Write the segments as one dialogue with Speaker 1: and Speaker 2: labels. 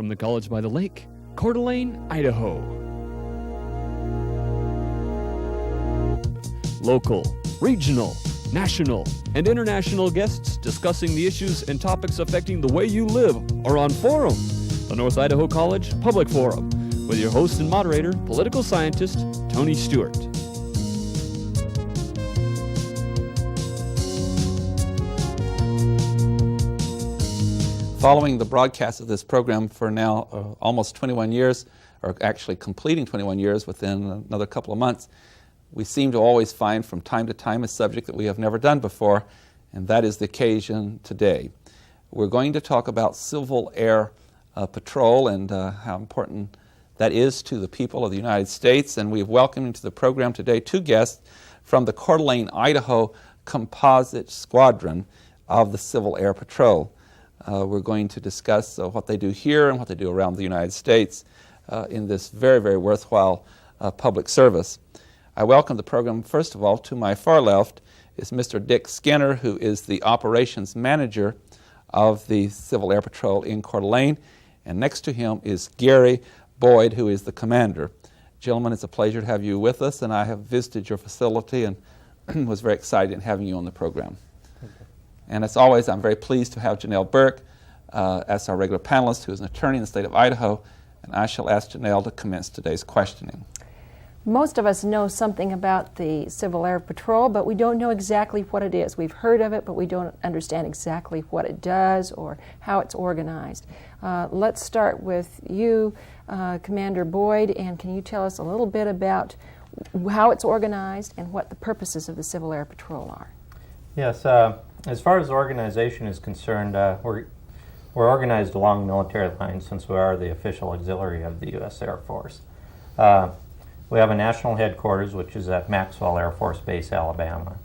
Speaker 1: from the College by the Lake, Coeur d'Alene, Idaho. Local, regional, national, and international guests discussing the issues and topics affecting the way you live are on Forum, the North Idaho College Public Forum, with your host and moderator, political scientist Tony Stewart.
Speaker 2: Following the broadcast of this program for now almost 21 years, or actually completing 21 years within another couple of months, we seem to always find from time to time a subject that we have never done before, and that is the occasion today. We're going to talk about Civil Air Patrol and how important that is to the people of the United States, and we've welcomed into the program today two guests from the Coeur d'Alene, Idaho Composit Squadron of the Civil Air Patrol. We're going to discuss what they do here and what they do around the United States in this very, very worthwhile public service. I welcome the program, first of all, to my far left is Mr. Dick Skinner, who is the operations manager of the Civil Air Patrol in Coeur d'Alene, and next to him is Gary Boyd, who is the commander. Gentlemen, it's a pleasure to have you with us, and I have visited your facility and was very excited in having you on the program. And as always, I'm very pleased to have Janelle Burke as our regular panelist, who is an attorney in the state of Idaho, and I shall ask Janelle to commence today's questioning.
Speaker 3: Most of us know something about the Civil Air Patrol, but we don't know exactly what it is. We've heard of it, but we don't understand exactly what it does or how it's organized. Let's start with you, Commander Boyd, and can you tell us a little bit about how it's organized and what the purposes of the Civil Air Patrol are?
Speaker 4: Yes. As far as the organization is concerned, we're organized along military lines since we are the official auxiliary of the U.S. Air Force. We have a national headquarters, which is at Maxwell Air Force Base, Alabama,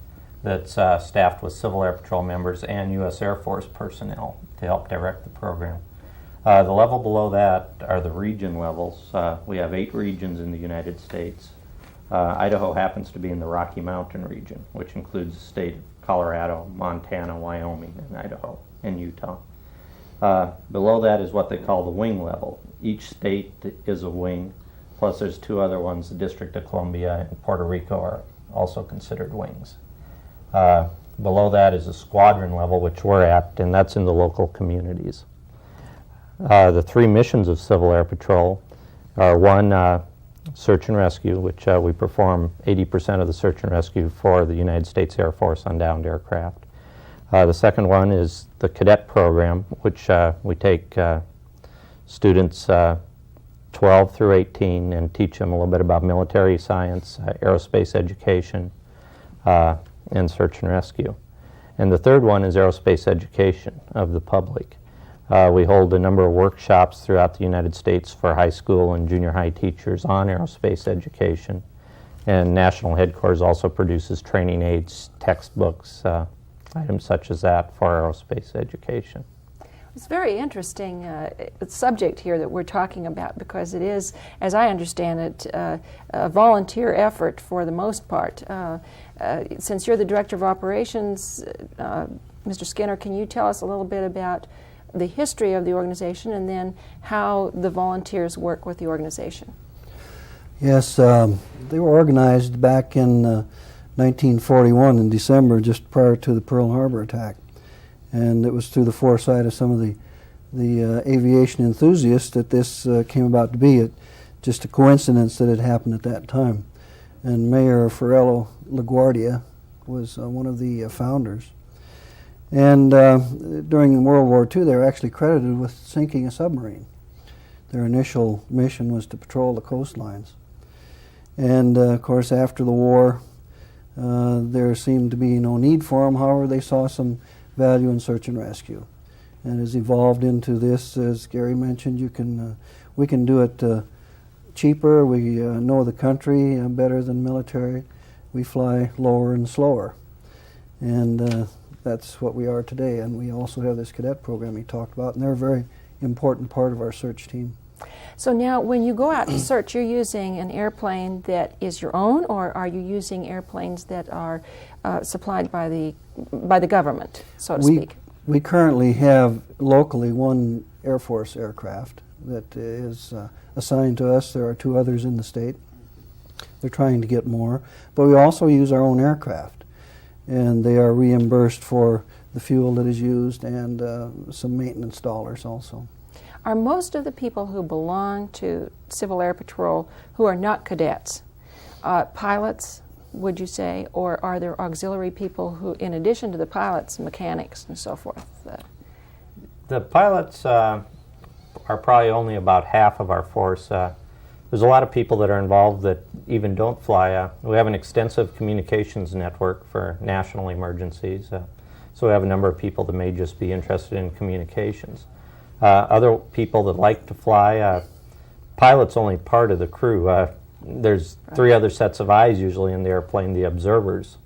Speaker 4: that's staffed with Civil Air Patrol members and U.S. Air Force personnel to help direct the program. The level below that are the region levels. We have 8 regions in the United States. Idaho happens to be in the Rocky Mountain region, which includes the state of Colorado, Montana, Wyoming, and Idaho, and Utah. Below that is what they call the wing level. Each state is a wing, plus there's 2 other ones, the District of Columbia and Puerto Rico are also considered wings. Below that is a squadron level, which we're at, and that's in the local communities. The 3 missions of Civil Air Patrol are one, search and rescue, which we perform 80% of the search and rescue for the United States Air Force on downed aircraft. The second one is the cadet program, which we take students 12 through 18 and teach them a little bit about military science, aerospace education, and search and rescue. And the third one is aerospace education of the public. We hold a number of workshops throughout the United States for high school and junior high teachers on aerospace education. And National Headquarters also produces training aids, textbooks, items such as that for aerospace education.
Speaker 3: It's very interesting subject here that we're talking about because it is, as I understand it, a volunteer effort for the most part. Since you're the Director of Operations, Mr. Skinner, can you tell us a little bit about the history of the organization and then how the volunteers work with the organization?
Speaker 5: Yes, they were organized back in 1941 in December, just prior to the Pearl Harbor attack. And it was through the foresight of some of the aviation enthusiasts that this came about to be. Just a coincidence that it happened at that time. And Mayor Farello LaGuardia was one of the founders. And during World War II, they were actually credited with sinking a submarine. Their initial mission was to patrol the coastlines. And of course, after the war, there seemed to be no need for them. However, they saw some value in search and rescue, and has evolved into this. As Gary mentioned, we can do it cheaper. We know the country better than military. We fly lower and slower, and that's what we are today. And we also have this cadet program he talked about, and they're a very important part of our search team.
Speaker 3: So now when you go out to search, you're using an airplane that is your own, or are you using airplanes that are supplied by the government, so to speak?
Speaker 5: We currently have locally one Air Force aircraft that is assigned to us. There are 2 others in the state. They're trying to get more. But we also use our own aircraft, and they are reimbursed for the fuel that is used and some maintenance dollars also.
Speaker 3: Are most of the people who belong to Civil Air Patrol who are not cadets pilots, would you say, or are there auxiliary people who, in addition to the pilots, mechanics and so forth?
Speaker 4: The pilots are probably only about half of our force. There's a lot of people that are involved that even don't fly. We have an extensive communications network for national emergencies, so we have a number of people that may just be interested in communications. Other people that like to fly, pilots only part of the crew. There's 3 other sets of eyes usually in the airplane, the observers,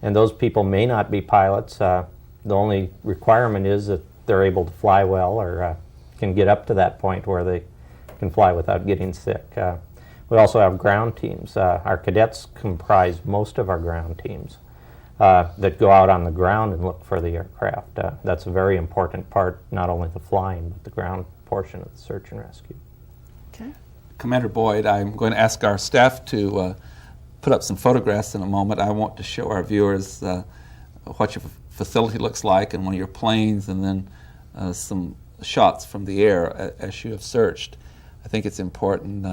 Speaker 4: and those people may not be pilots. The only requirement is that they're able to fly well or can get up to that point where they can fly without getting sick. We also have ground teams. Our cadets comprise most of our ground teams that go out on the ground and look for the aircraft. That's a very important part, not only the flying, but the ground portion of the search and rescue.
Speaker 3: Okay.
Speaker 2: Commander Boyd, I'm going to ask our staff to put up some photographs in a moment. I want to show our viewers what your facility looks like and one of your planes, and then some shots from the air as you have searched. I think it's important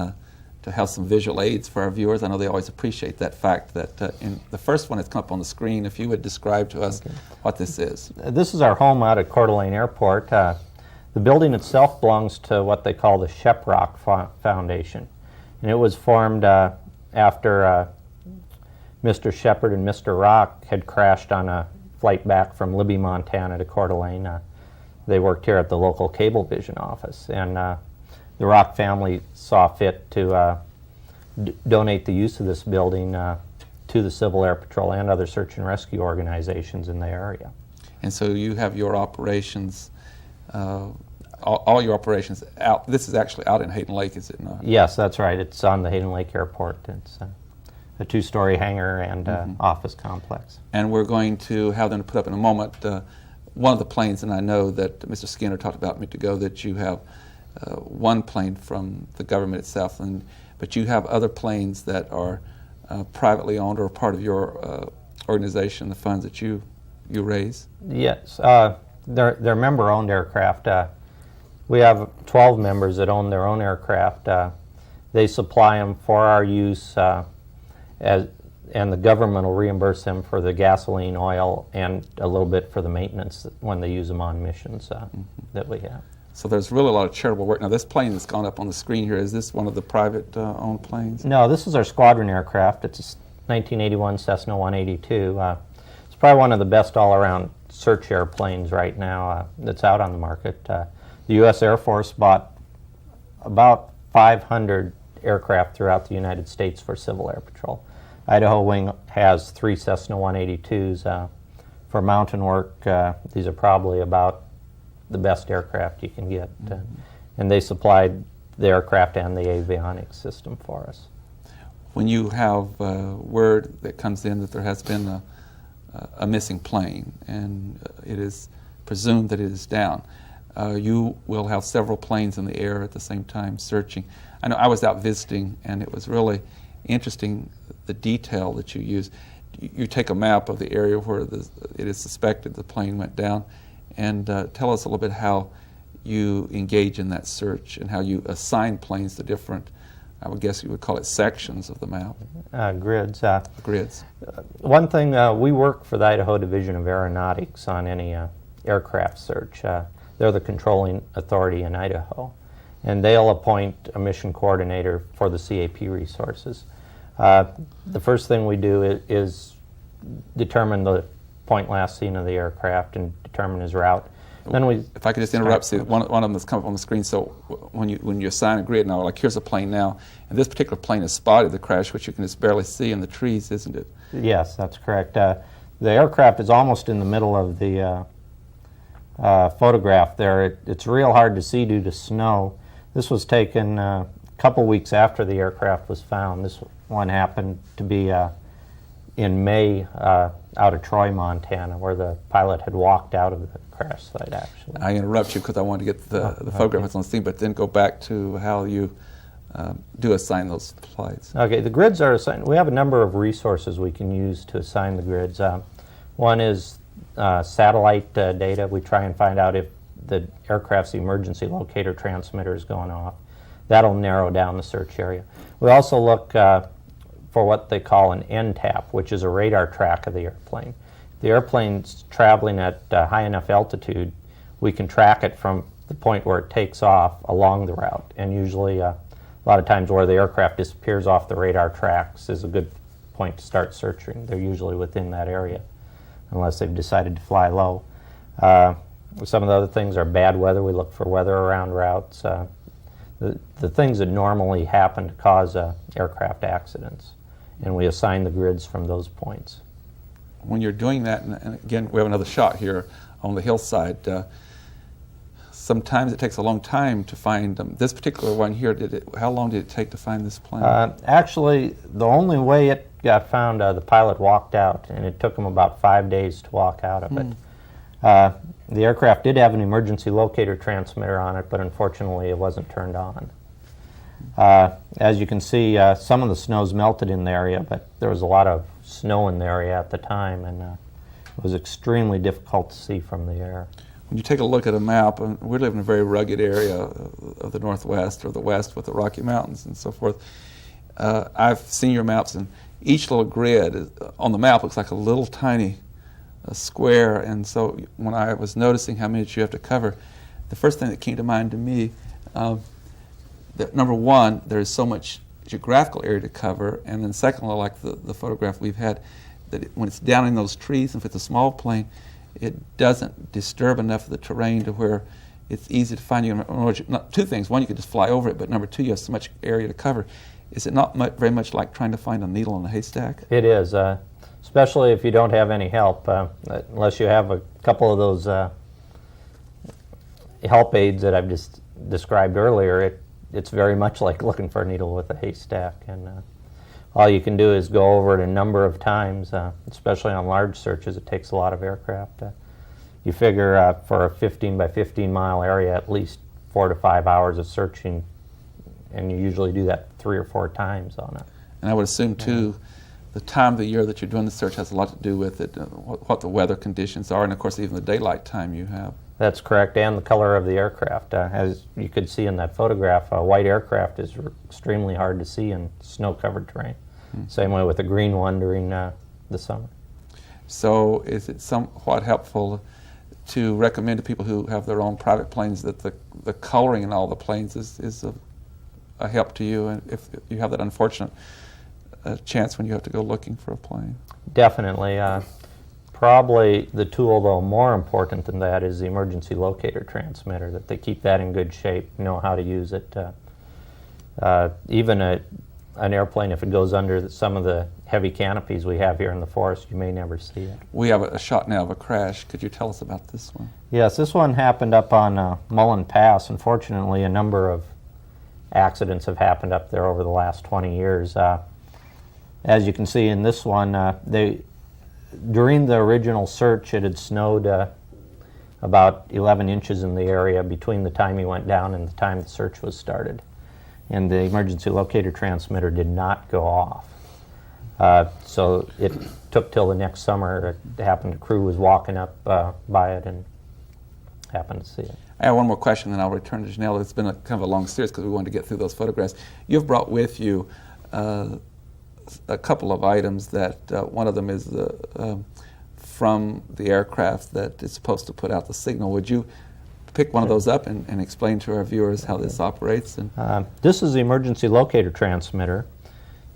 Speaker 2: to have some visual aids for our viewers. I know they always appreciate that fact that in the first one that's come up on the screen, if you would describe to us what this is.
Speaker 4: This is our home out at Coeur d'Alene Airport. The building itself belongs to what they call the Sheprock Foundation, and it was formed after Mr. Shepard and Mr. Rock had crashed on a flight back from Libby, Montana to Coeur d'Alene. They worked here at the local Cablevision office, and the Rock family saw fit to donate the use of this building to the Civil Air Patrol and other search and rescue organizations in the area.
Speaker 2: And so you have your operations, all your operations out. This is actually out in Hayden Lake, is it not?
Speaker 4: Yes, that's right. It's on the Hayden Lake Airport. It's a 2-story hangar and office complex.
Speaker 2: And we're going to have them to put up in a moment one of the planes, and I know that Mr. Skinner talked about a minute ago that you have one plane from the government itself, but you have other planes that are privately owned or part of your organization, the funds that you raise?
Speaker 4: Yes, they're member-owned aircraft. We have 12 members that own their own aircraft. They supply them for our use, and the government will reimburse them for the gasoline, oil, and a little bit for the maintenance when they use them on missions that we have.
Speaker 2: So there's really a lot of charitable work. Now, this plane that's gone up on the screen here, is this one of the private owned planes?
Speaker 4: No, this is our Squadron aircraft. It's a 1981 Cessna 182. It's probably one of the best all-around search airplanes right now that's out on the market. The U.S. Air Force bought about 500 aircraft throughout the United States for Civil Air Patrol. Idaho Wing has 3 Cessna 182s. For mountain work, these are probably about the best aircraft you can get. And they supplied the aircraft and the avionics system for us.
Speaker 2: When you have word that comes in that there has been a missing plane and it is presumed that it is down, you will have several planes in the air at the same time searching. I know I was out visiting, and it was really interesting the detail that you use. You take a map of the area where it is suspected the plane went down, and tell us a little bit how you engage in that search and how you assign planes to different, I would guess you would call it sections of the map.
Speaker 4: Grids.
Speaker 2: Grids.
Speaker 4: One thing, we work for the Idaho Division of Aeronautics on any aircraft search. They're the controlling authority in Idaho, and they'll appoint a mission coordinator for the CAP resources. The first thing we do is determine the point last seen of the aircraft and determine his route. Then we.
Speaker 2: If I could just interrupt, see, one of them that's come up on the screen. So when you assign a grid now, like here's a plane now, and this particular plane has spotted the crash, which you can just barely see in the trees, isn't it?
Speaker 4: Yes, that's correct. The aircraft is almost in the middle of the photograph there. It's real hard to see due to snow. This was taken a couple weeks after the aircraft was found. This one happened to be in May out of Troy, Montana, where the pilot had walked out of the crash site, actually.
Speaker 2: I interrupt you because I want to get the photograph that's on the scene, but then go back to how you do assign those flights.
Speaker 4: Okay, the grids are assigned. We have a number of resources we can use to assign the grids. One is satellite data. We try and find out if the aircraft's emergency locator transmitter is going off. That'll narrow down the search area. We also look for what they call an NTAP, which is a radar track of the airplane. If the airplane's traveling at high enough altitude, we can track it from the point where it takes off along the route. And usually, a lot of times where the aircraft disappears off the radar tracks is a good point to start searching. They're usually within that area, unless they've decided to fly low. Some of the other things are bad weather. We look for weather around routes. The things that normally happen to cause aircraft accidents, and we assign the grids from those points.
Speaker 2: When you're doing that, and again, we have another shot here on the hillside, sometimes it takes a long time to find them. This particular one here, how long did it take to find this plane?
Speaker 4: Actually, the only way it got found, the pilot walked out, and it took him about 5 days to walk out of it. The aircraft did have an emergency locator transmitter on it, but unfortunately it wasn't turned on. As you can see, some of the snow's melted in the area, but there was a lot of snow in the area at the time, and it was extremely difficult to see from the air.
Speaker 2: When you take a look at a map, and we live in a very rugged area of the Northwest or the West with the Rocky Mountains and so forth. I've seen your maps, and each little grid on the map looks like a little tiny square, and so when I was noticing how many you have to cover, the first thing that came to mind to me, that number one, there is so much geographical area to cover, and then secondly, like the photograph we've had, that when it's down in those trees, and if it's a small plane, it doesn't disturb enough of the terrain to where it's easy to find you. Two things: one, you could just fly over it, but number two, you have so much area to cover. Is it not very much like trying to find a needle in a haystack?
Speaker 4: It is. Especially if you don't have any help, unless you have a couple of those help aids that I've just described earlier. It's very much like looking for a needle with a haystack, and all you can do is go over it a number of times, especially on large searches. It takes a lot of aircraft. You figure for a 15 by 15 mile area, at least 4 to 5 hours of searching, and you usually do that 3 or 4 times on it.
Speaker 2: And I would assume, too, the time of the year that you're doing the search has a lot to do with it, what the weather conditions are, and of course even the daylight time you have.
Speaker 4: That's correct, and the color of the aircraft. As you could see in that photograph, a white aircraft is extremely hard to see in snow-covered terrain. Same way with a green one during the summer.
Speaker 2: So is it somewhat helpful to recommend to people who have their own private planes that the coloring in all the planes is a help to you, and if you have that unfortunate chance when you have to go looking for a plane? Definitely.
Speaker 4: Probably the tool, though, more important than that is the emergency locator transmitter, that they keep that in good shape, know how to use it. Even an airplane, if it goes under some of the heavy canopies we have here in the forest, you may never see it.
Speaker 2: We have a shot now of a crash. Could you tell us about this one?
Speaker 4: Yes, this one happened up on Mullen Pass. Unfortunately, a number of accidents have happened up there over the last 20 years. As you can see in this one, during the original search, it had snowed about 11 inches in the area between the time he went down and the time the search was started. And the emergency locator transmitter did not go off. So it took till the next summer. It happened, the crew was walking up by it and happened to see it.
Speaker 2: I have one more question, then I'll return to Janelle. It's been kind of a long series because we wanted to get through those photographs. You've brought with you a couple of items that one of them is from the aircraft that is supposed to put out the signal. Would you pick one of those up and explain to our viewers how this operates?
Speaker 4: This is the emergency locator transmitter.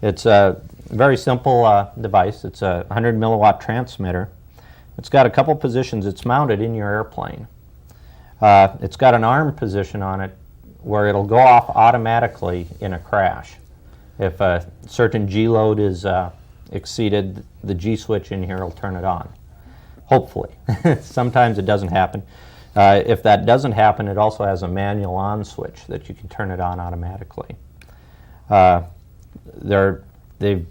Speaker 4: It's a very simple device. It's a 100 milliwatt transmitter. It's got a couple positions. It's mounted in your airplane. It's got an arm position on it where it'll go off automatically in a crash. If a certain G load is exceeded, the G switch in here will turn it on. Hopefully. Sometimes it doesn't happen. If that doesn't happen, it also has a manual on switch that you can turn it on automatically. They've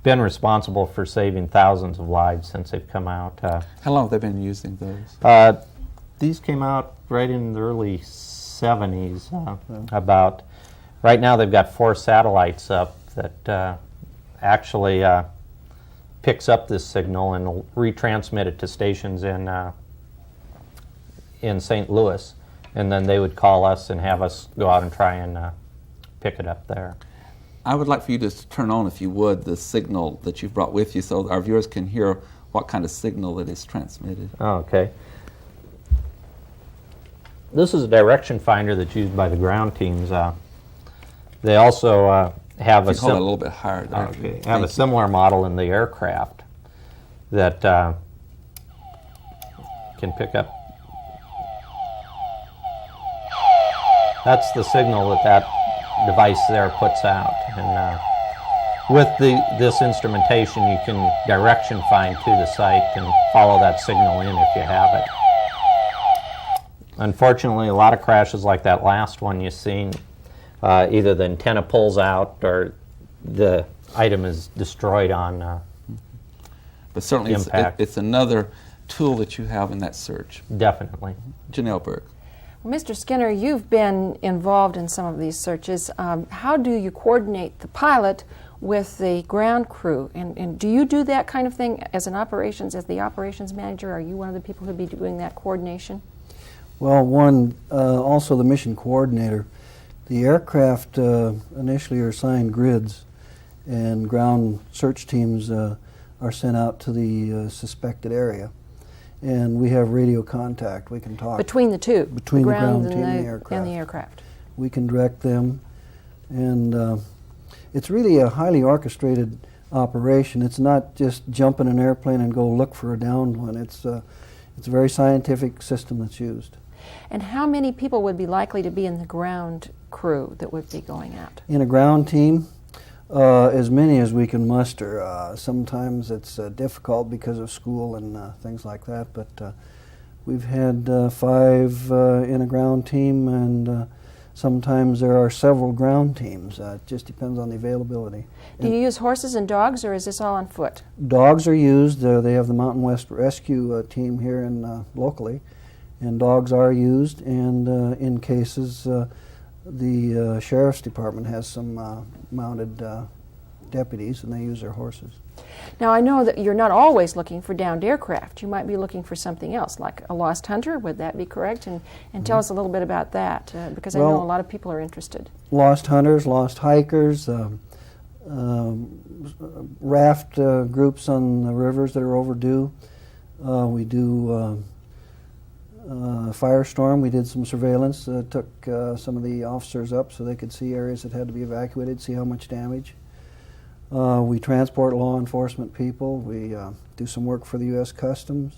Speaker 4: been responsible for saving thousands of lives since they've come out.
Speaker 2: How long have they been using those?
Speaker 4: These came out right in the early 70s. About right now, they've got 4 satellites up that actually picks up this signal and will retransmit it to stations in St. Louis, and then they would call us and have us go out and try and pick it up there.
Speaker 2: I would like for you to turn on, if you would, the signal that you've brought with you so our viewers can hear what kind of signal that is transmitted.
Speaker 4: Okay. This is a direction finder that's used by the ground teams. They also have
Speaker 2: If you hold it a little bit higher there.
Speaker 4: Okay. Have a similar model in the aircraft that can pick up. That's the signal that device there puts out. And with this instrumentation, you can direction find to the site and follow that signal in if you have it. Unfortunately, a lot of crashes like that last one you've seen, either the antenna pulls out or the item is destroyed on
Speaker 2: But certainly
Speaker 4: impact.
Speaker 2: it's another tool that you have in that search.
Speaker 4: Definitely.
Speaker 2: Janelle Burke.
Speaker 3: Well, Mr. Skinner, you've been involved in some of these searches. How do you coordinate the pilot with the ground crew? And do you do that kind of thing as the operations manager? Are you one of the people who'd be doing that coordination?
Speaker 5: Well, also the mission coordinator. The aircraft initially are assigned grids, and ground search teams are sent out to the suspected area. And we have radio contact. We can talk.
Speaker 3: Between the two?
Speaker 5: Between the ground team
Speaker 3: and
Speaker 5: and the aircraft.
Speaker 3: And the aircraft.
Speaker 5: We can direct them. And it's really a highly orchestrated operation. It's not just jump in an airplane and go look for a downed one. It's a very scientific system that's used.
Speaker 3: And how many people would be likely to be in the ground crew that would be going out?
Speaker 5: In a ground team, as many as we can muster. Sometimes it's difficult because of school and things like that, but we've had 5 in a ground team, and sometimes there are several ground teams. It just depends on the availability.
Speaker 3: Do you use horses and dogs, or is this all on foot?
Speaker 5: Dogs are used. They have the Mountain West Rescue team here locally, and dogs are used, and in cases the Sheriff's Department has some mounted deputies, and they use their horses.
Speaker 3: Now, I know that you're not always looking for downed aircraft. You might be looking for something else, like a lost hunter. Would that be correct? And tell us a little bit about that, because I know a lot of people are interested.
Speaker 5: Lost hunters, lost hikers, raft groups on the rivers that are overdue. We do firestorm. We did some surveillance, took some of the officers up so they could see areas that had to be evacuated, see how much damage. We transport law enforcement people. We do some work for the U.S. Customs,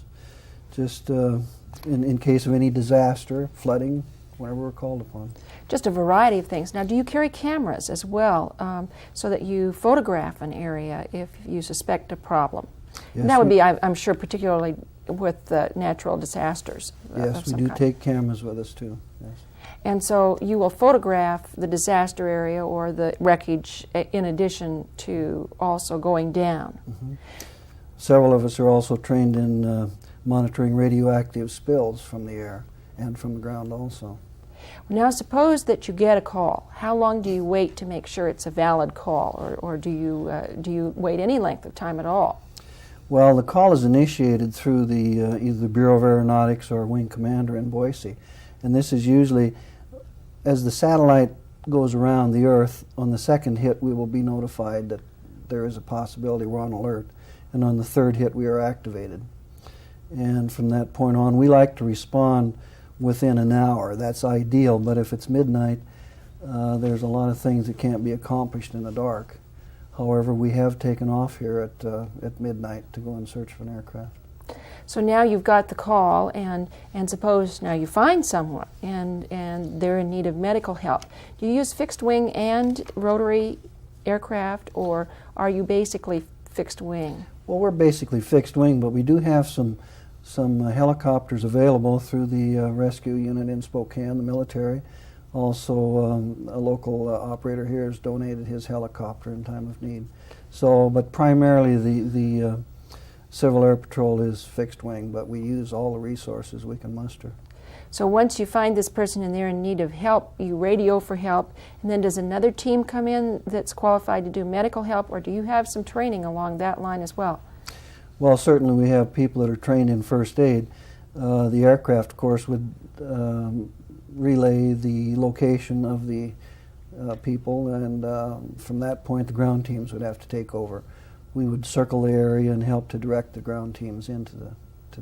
Speaker 5: just in case of any disaster, flooding, whenever we're called upon.
Speaker 3: Just a variety of things. Now, do you carry cameras as well, so that you photograph an area if you suspect a problem?
Speaker 5: Yes,
Speaker 3: And that would be, I'm sure, particularly with natural disasters.
Speaker 5: Yes, we do take cameras with us too. Yes.
Speaker 3: And so you will photograph the disaster area or the wreckage in addition to also going down.
Speaker 5: Mm-hmm. Several of us are also trained in monitoring radioactive spills from the air and from the ground also.
Speaker 3: Now, suppose that you get a call. How long do you wait to make sure it's a valid call, or do you wait any length of time at all?
Speaker 5: Well, the call is initiated through the either the Bureau of Aeronautics or Wing Commander in Boise, and this is usually as the satellite goes around the Earth. On the second hit, we will be notified that there is a possibility we're on alert, and on the third hit, we are activated. And from that point on, we like to respond within an hour. That's ideal, but if it's midnight, there's a lot of things that can't be accomplished in the dark. However, we have taken off here at midnight to go and search for an aircraft.
Speaker 3: So now you've got the call, and suppose now you find someone and they're in need of medical help. Do you use fixed wing and rotary aircraft, or are you basically fixed wing?
Speaker 5: Well, we're basically fixed wing, but we do have some helicopters available through the rescue unit in Spokane, the military. Also, a local operator here has donated his helicopter in time of need. So, but primarily the Civil Air Patrol is fixed wing, but we use all the resources we can muster.
Speaker 3: So once you find this person and they're in need of help, you radio for help, and then does another team come in that's qualified to do medical help, or do you have some training along that line as well?
Speaker 5: Well, certainly we have people that are trained in first aid. The aircraft, of course, would relay the location of the people, and from that point the ground teams would have to take over. We would circle the area and help to direct the ground teams into the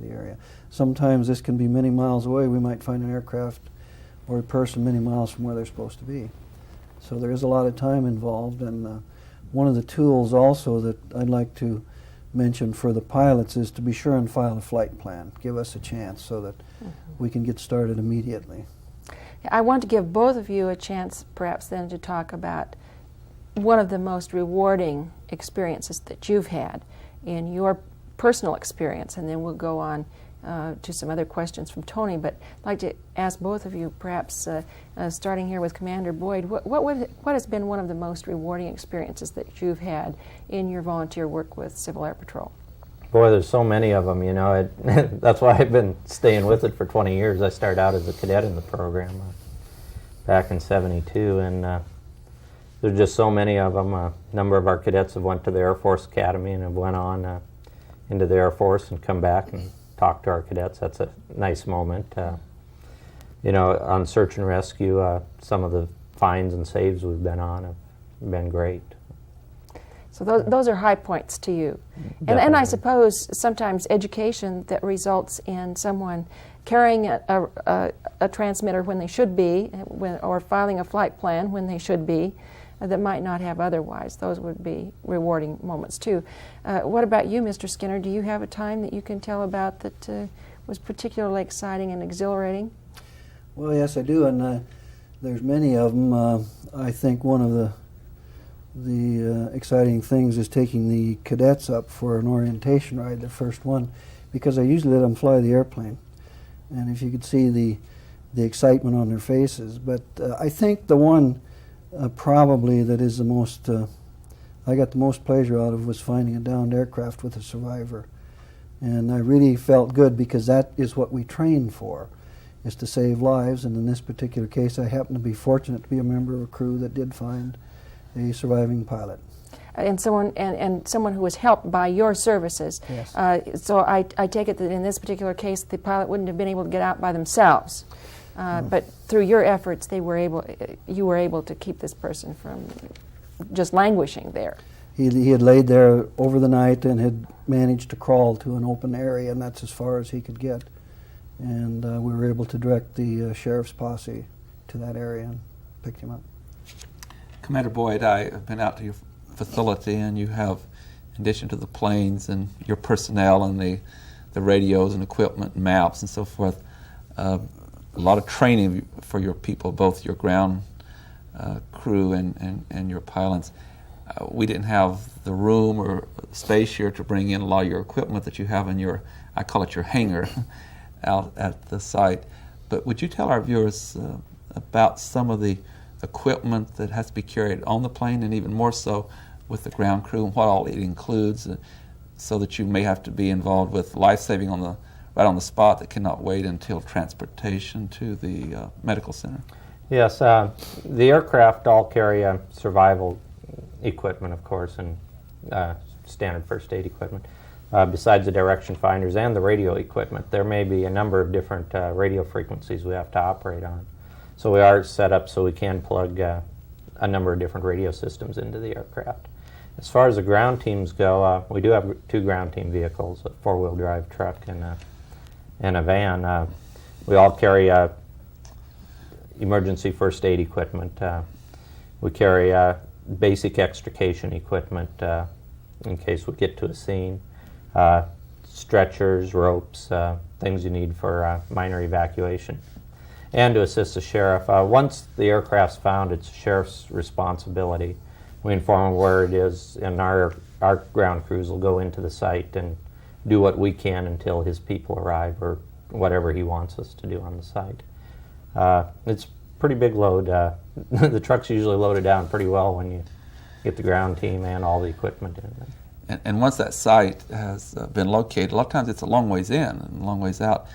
Speaker 5: area. Sometimes this can be many miles away. We might find an aircraft or a person many miles from where they're supposed to be. So there is a lot of time involved, and one of the tools also that I'd like to mention for the pilots is to be sure and file a flight plan. Give us a chance so that we can get started immediately.
Speaker 3: I want to give both of you a chance perhaps then to talk about one of the most rewarding experiences that you've had in your personal experience, and then we'll go on to some other questions from Tony. But I'd like to ask both of you, perhaps starting here with Commander Boyd, what has been one of the most rewarding experiences that you've had in your volunteer work with Civil Air Patrol?
Speaker 4: Boy, there's so many of them, you know. That's why I've been staying with it for 20 years. I started out as a cadet in the program back in '72, and there's just so many of them. A number of our cadets have went to the Air Force Academy and have went on into the Air Force and come back and talk to our cadets. That's a nice moment. You know, on search and rescue, some of the finds and saves we've been on have been great.
Speaker 3: So those are high points to you. And I suppose sometimes education that results in someone carrying a transmitter when they should be, or filing a flight plan when they should be, that might not have otherwise. Those would be rewarding moments too. What about you, Mr. Skinner? Do you have a time that you can tell about that was particularly exciting and exhilarating?
Speaker 5: Well, yes, I do, and there's many of them. I think one of the exciting things is taking the cadets up for an orientation ride, the first one, because I usually let them fly the airplane, and if you could see the excitement on their faces. But I think the one probably that is the most I got the most pleasure out of was finding a downed aircraft with a survivor, and I really felt good because that is what we train for, is to save lives. And in this particular case, I happened to be fortunate to be a member of a crew that did find a surviving pilot.
Speaker 3: And someone who was helped by your services.
Speaker 5: Yes.
Speaker 3: So I take it that in this particular case, the pilot wouldn't have been able to get out by themselves. But through your efforts, you were able to keep this person from just languishing there.
Speaker 5: He had laid there over the night and had managed to crawl to an open area, and that's as far as he could get. And we were able to direct the sheriff's posse to that area and picked him up.
Speaker 2: Commander Boyd, I have been out to your facility, and you have, in addition to the planes and your personnel and the radios and equipment and maps and so forth, a lot of training for your people, both your ground crew and your pilots. We didn't have the room or space here to bring in a lot of your equipment that you have in your, I call it your hangar, out at the site. But would you tell our viewers about some of the equipment that has to be carried on the plane, and even more so with the ground crew, and what all it includes, so that you may have to be involved with life-saving right on the spot that cannot wait until transportation to the medical center?
Speaker 4: Yes, the aircraft all carry survival equipment, of course, and standard first aid equipment. Besides the direction finders and the radio equipment, there may be a number of different radio frequencies we have to operate on. So we are set up so we can plug a number of different radio systems into the aircraft. As far as the ground teams go, we do have 2 ground team vehicles, a 4-wheel drive truck and a van. We all carry emergency first aid equipment. We carry basic extrication equipment in case we get to a scene. Stretchers, ropes, things you need for minor evacuation. And to assist the sheriff. Once the aircraft's found, it's the sheriff's responsibility. We inform him where it is, and our ground crews will go into the site and do what we can until his people arrive, or whatever he wants us to do on the site. It's a pretty big load. The truck's usually loaded down pretty well when you get the ground team and all the equipment in it.
Speaker 2: And once that site has been located, a lot of times it's a long ways in and a long ways out.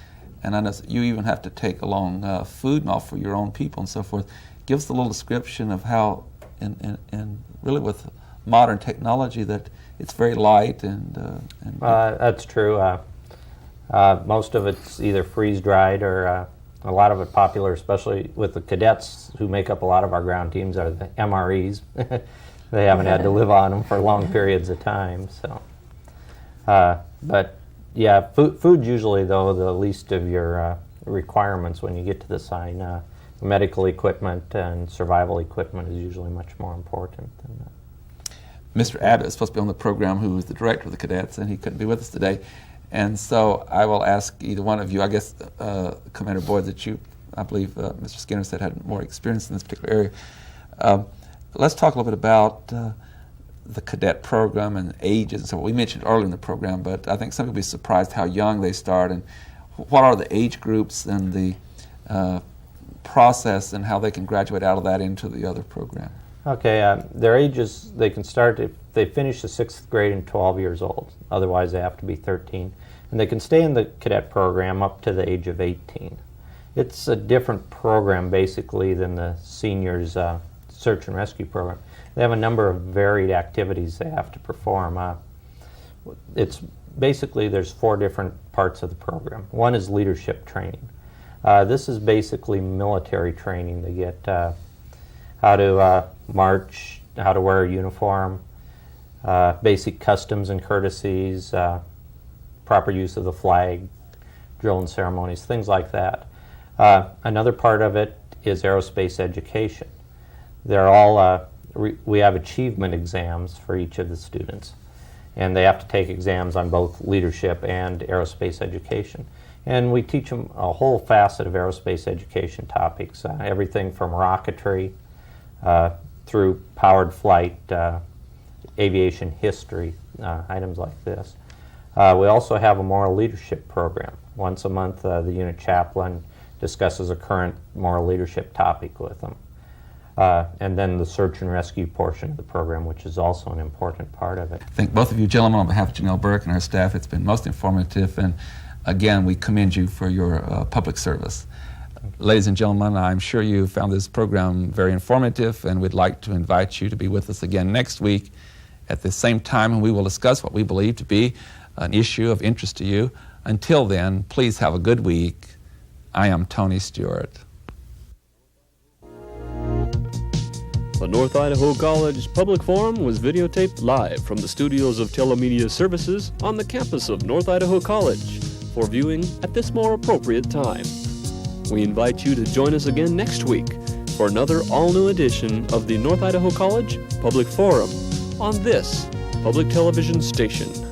Speaker 2: and I know you even have to take along food and all for your own people and so forth. Give us a little description of how, and really with modern technology, that it's very light and
Speaker 4: that's true. Most of it's either freeze-dried or a lot of it popular, especially with the cadets who make up a lot of our ground teams, are the MREs. They haven't had to live on them for long periods of time. So, but yeah, food's usually, though, the least of your requirements when you get to the sign. Medical equipment and survival equipment is usually much more important than that.
Speaker 2: Mr. Abbott is supposed to be on the program, who is the director of the cadets, and he couldn't be with us today. And so I will ask either one of you, I guess, Commander Boyd, that you, I believe Mr. Skinner said, had more experience in this particular area. Let's talk a little bit about the cadet program and ages. And so we mentioned earlier in the program, but I think some people will be surprised how young they start, and what are the age groups and the process and how they can graduate out of that into the other program.
Speaker 4: Okay, their ages, they can start if they finish the 6th grade and 12 years old. Otherwise, they have to be 13. And they can stay in the cadet program up to the age of 18. It's a different program, basically, than the seniors' search and rescue program. They have a number of varied activities they have to perform. It's basically, there's 4 different parts of the program. One is leadership training. This is basically military training. They get how to march, how to wear a uniform, basic customs and courtesies, proper use of the flag, drill and ceremonies, things like that. Another part of it is aerospace education. They're all, we have achievement exams for each of the students, and they have to take exams on both leadership and aerospace education. And we teach them a whole facet of aerospace education topics, everything from rocketry through powered flight, aviation history, items like this. We also have a moral leadership program. Once a month, the unit chaplain discusses a current moral leadership topic with them. And then the search and rescue portion of the program, which is also an important part of it.
Speaker 2: I think both of you gentlemen, on behalf of Janelle Burke and her staff, it's been most informative, and again, we commend you for your public service. Ladies and gentlemen, I'm sure you found this program very informative, and we'd like to invite you to be with us again next week at the same time, and we will discuss what we believe to be an issue of interest to you. Until then, please have a good week. I am Tony Stewart.
Speaker 1: The North Idaho College Public Forum was videotaped live from the studios of Telemedia Services on the campus of North Idaho College for viewing at this more appropriate time. We invite you to join us again next week for another all-new edition of the North Idaho College Public Forum on this public television station.